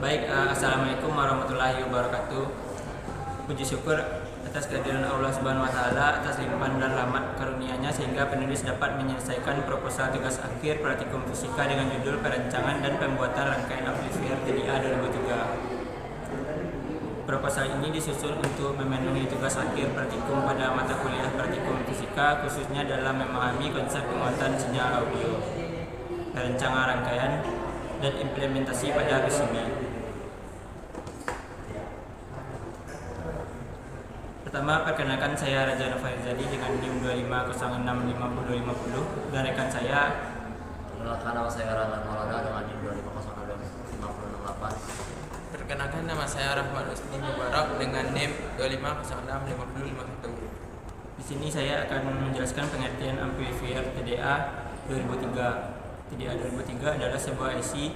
Assalamualaikum warahmatullahi wabarakatuh. Puji syukur atas kehadiran Allah Subhanahu wa taala atas limpahan dan rahmat karunia-Nya sehingga penulis dapat menyelesaikan proposal tugas akhir praktikum fisika dengan judul perancangan dan pembuatan rangkaian amplifier TDA 2003. Proposal ini disusun untuk memenuhi tugas akhir praktikum pada mata kuliah praktikum fisika, khususnya dalam memahami konsep penguatan sinyal audio, perancangan rangkaian, dan implementasi pada PCB. Pertama, perkenalkan saya Raja Novarizadi dengan NIM 25065050 dan rekan saya. Perkenalkan, nama saya Rahman Maulana dengan NIM 25065068. Perkenalkan, nama saya Rahman Usni Mubarak dengan NIM 25065051. Di sini saya akan menjelaskan pengertian amplifier TDA 2003. TDA 2003 adalah sebuah IC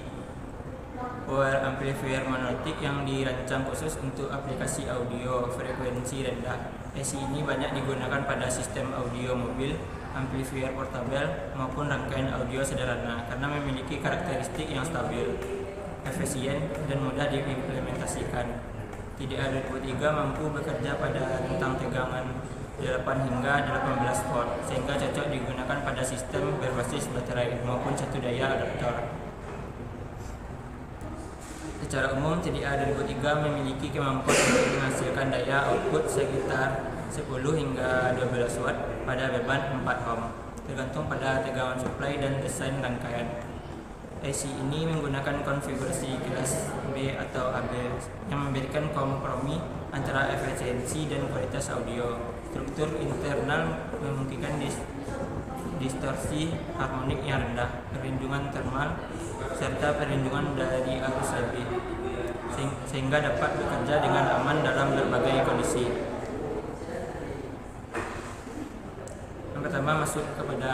power amplifier monolitik yang dirancang khusus untuk aplikasi audio frekuensi rendah. IC ini banyak digunakan pada sistem audio mobil, amplifier portabel, maupun rangkaian audio sederhana karena memiliki karakteristik yang stabil, efisien, dan mudah diimplementasikan. TDA 2003 mampu bekerja pada rentang tegangan 8 hingga 18 volt sehingga cocok digunakan pada sistem berbasis baterai maupun satu daya adaptor. Secara umum, TDA 2003 memiliki kemampuan untuk menghasilkan daya output sekitar 10 hingga 12 watt pada beban 4 ohm, tergantung pada tegangan supply dan desain rangkaian. IC ini menggunakan konfigurasi kelas B atau AB yang memberikan kompromi antara efisiensi dan kualitas audio. Struktur internal memungkinkan distorsi harmonik yang rendah, perlindungan thermal, serta perlindungan dari arus lebih, sehingga dapat bekerja dengan aman dalam berbagai kondisi. Yang pertama, masuk kepada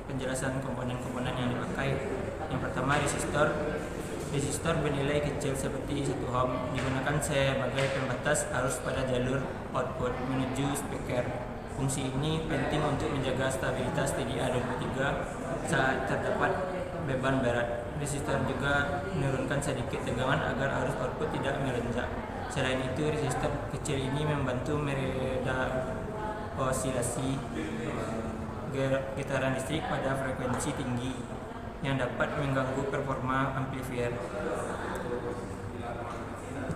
penjelasan komponen-komponen yang dipakai. Yang pertama, resistor. Resistor bernilai kecil seperti 1 ohm digunakan sebagai pembatas arus pada jalur output menuju speaker. Fungsi ini penting untuk menjaga stabilitas TDA 2003 saat terdapat beban berat. Resistor juga menurunkan sedikit tegangan agar arus output tidak melonjak. Selain itu, resistor kecil ini membantu mereda osilasi getaran listrik pada frekuensi tinggi yang dapat mengganggu performa amplifier.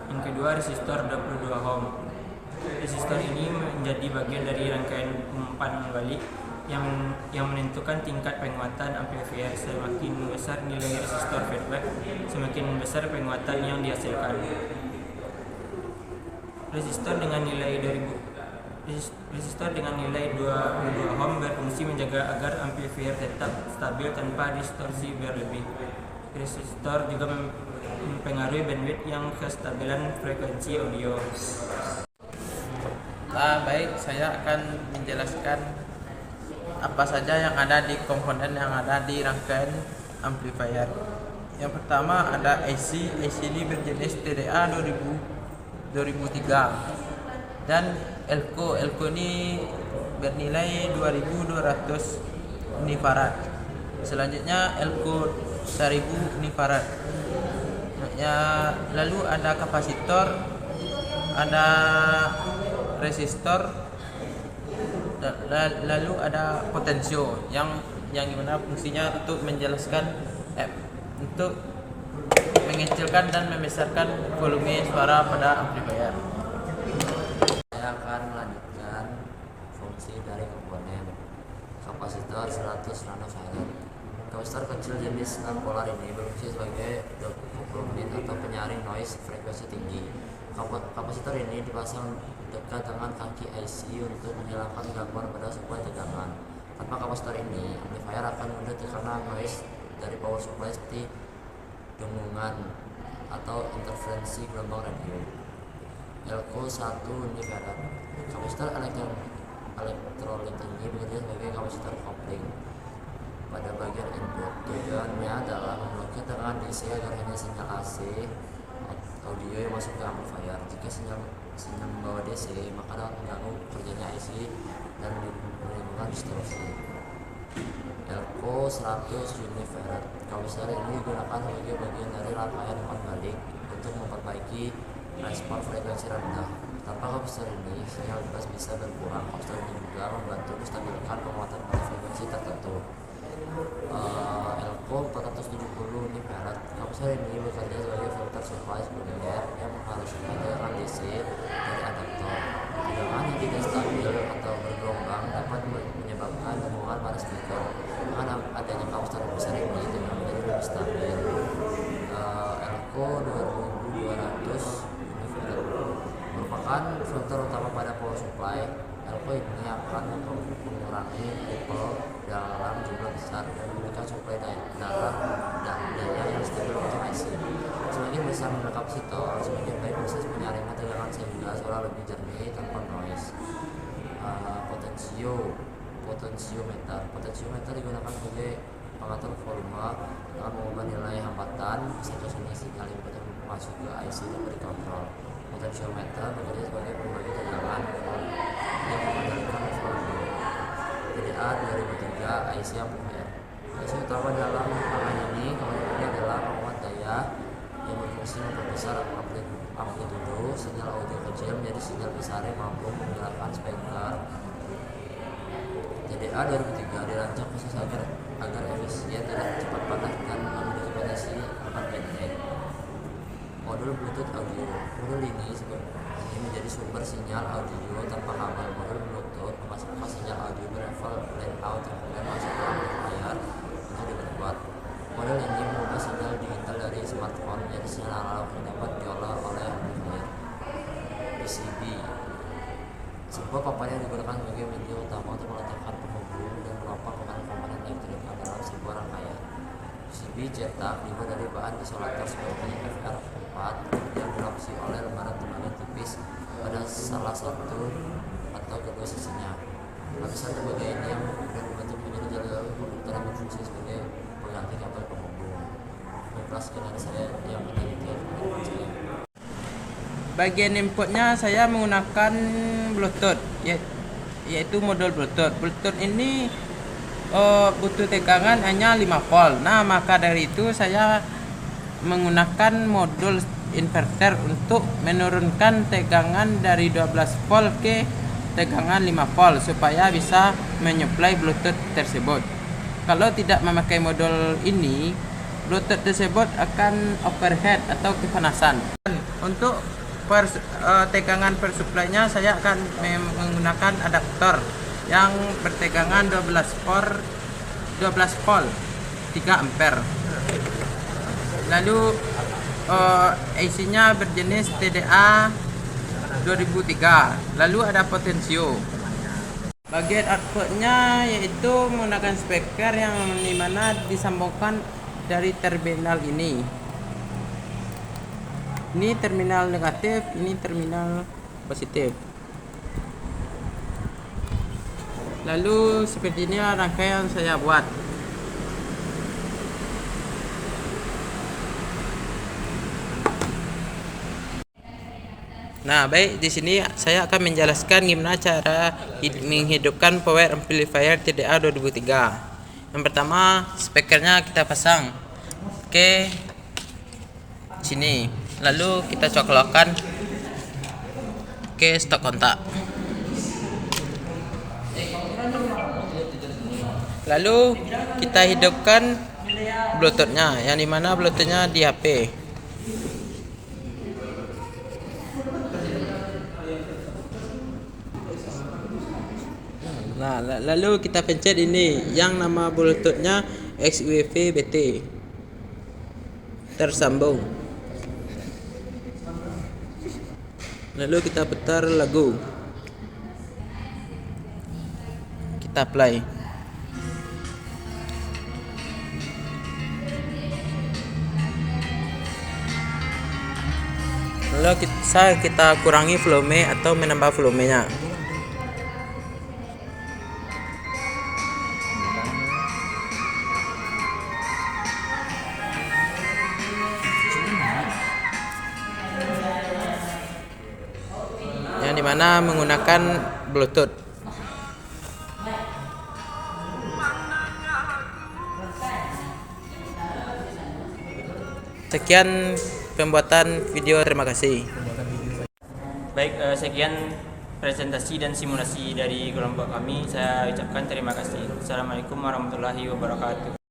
Yang kedua, resistor 22 ohm. Resistor ini menjadi bagian dari rangkaian umpan balik yang menentukan tingkat penguatan amplifier. Semakin besar nilai resistor feedback, semakin besar penguatan yang dihasilkan. Resistor dengan nilai 22 ohm berfungsi menjaga agar amplifier tetap stabil tanpa distorsi berlebih. Resistor juga mempengaruhi bandwidth yang kestabilan frekuensi audio. Baik, saya akan menjelaskan apa saja yang ada di komponen yang ada di rangkaian amplifier. Yang pertama ada IC. IC ini berjenis TDA 2003 dan Elco. Elco ini bernilai 2200 unifarad. Selanjutnya Elco 1000 unifarad. Lalu ada kapasitor, ada resistor, lalu ada potensio yang dimana fungsinya untuk menjelaskan untuk mengecilkan dan membesarkan volume suara pada amplifier. Saya akan melanjutkan fungsi dari komponen kapasitor 100 nanofarad. Kapasitor kecil jenis non-polar ini berfungsi sebagai koplumen atau penyaring noise frekuensi tinggi. Kapasitor ini dipasang dekat dengan kaki IC untuk menghilangkan gangguan pada suplai tegangan. Tanpa kapasitor ini, amplifier akan mudah terkena noise dari power supply seperti dengungan atau interferensi gelombang radio. Elco 1 unifarad. Kapasitor elektrolit ini bekerja sebagai kapasitor kopling pada bagian input. Tujuannya adalah memblokir tegangan DC agar hanya sinyal AC audio yang masuk ke amplifier. Jika sinyal membawa DC, maka dapat mengganggu kerjanya IC dan menimbulkan distorsi. Elko 100 unifarad. Kapasitor ini digunakan sebagai bagian dari rangkaian umpan balik untuk memperbaiki respon frekuensi rendah. Tanpa kapasitor ini, sinyal bebas bisa berkurang. Kapasitor ini juga membantu menstabilkan penguatan pada frekuensi tertentu. Elko 470 unifarad. Kapasitor ini bekerja sebagai filter supply sekunder yang mengharuskan tegangan DC dari adaptor. Tegangan yang tidak stabil atau bergelombang dapat menyebabkan gangguan pada speaker. Dengan adanya kapasitor besar ini, tegangan menjadi lebih stabil. Elko 2200 unifarad merupakan filter utama pada power supply. Elko ini akan mengurangi ripple dalam jumlah besar dan memberikan suplai daya yang stabil untuk IC. Semakin besar nilai kapasitor, semakin baik proses penyaringan tegangan sehingga suara lebih jernih tanpa noise. Potensiometer digunakan sebagai pengatur volume dengan mengubah nilai hambatan satu sini sinyal input yang masuk ke IC dapat dikontrol. Potensiometer bekerja sebagai pembagi tegangan yang mengendalikan volume. TDA 2003 IC amplifier. IC utama dalam rangkaian ini komponennya adalah penguat daya yang berfungsi memperbesar amplitudo sinyal audio kecil menjadi sinyal besar yang mampu menggerakkan speaker. TDA 2003 dirancang khusus agar efisien, tidak cepat panas dan memiliki potensi 4 band. Modul Bluetooth audio. Modul ini menjadi sumber sinyal audio tanpa kabel. Modul Bluetooth memasukkan sinyal audio berlevel layout yang kemudian masuk ke amplifier untuk diperkuat. Model ini mengubah sinyal digital dari smartphone menjadi sinyal analog yang dapat diolah oleh amplifier. PCB, sebuah papan yang digunakan sebagai media utama untuk meletakkan penghubung dan melompat komponen elektrik ke dalam sebuah rangkaian. PCB cetak dibuat dari bahan isolator seperti FR4 yang dilapisi oleh lembaran tembaga tipis pada salah satu atau kedua sisinya. Lapisan tembaga ini yang kemudian dibentuk menjadi jalur komputer yang berfungsi sebagai pengganti kabel penghubung. Kelas skenario saya yang ada di telepon saya. Bagian inputnya saya menggunakan Bluetooth, yaitu modul Bluetooth. Bluetooth ini butuh tegangan hanya 5 volt. Nah, maka dari itu saya menggunakan modul inverter untuk menurunkan tegangan dari 12 volt ke tegangan 5 volt supaya bisa menyuplai Bluetooth tersebut. Kalau tidak memakai modul ini, Bluetooth tersebut akan overheat atau kepanasan. Untuk tegangan persuplainya saya akan menggunakan adaptor yang bertegangan 12 volt 3 ampere. Lalu AC-nya berjenis TDA 2003. Lalu ada potensio. Bagian outputnya yaitu menggunakan speaker yang dimana disambungkan dari terminal ini. Ini terminal negatif, ini terminal positif. Lalu seperti ini rangkaian saya buat. Nah, baik, di sini saya akan menjelaskan gimana cara menghidupkan power amplifier TDA 2003. Yang pertama, speakernya kita pasang ke sini. Lalu kita cokolokkan ke stop kontak. Lalu kita hidupkan Bluetoothnya, yang dimana Bluetoothnya di HP. Nah, lalu kita pencet ini yang nama Bluetoothnya XUV BT tersambung. Lalu kita putar lagu, kita play. Lalu kita kurangi volume atau menambah volumenya. Yang dimana menggunakan Bluetooth. Sekian pembuatan video, terima kasih. Baik, sekian presentasi dan simulasi dari kelompok kami. Saya ucapkan terima kasih. Assalamualaikum warahmatullahi wabarakatuh.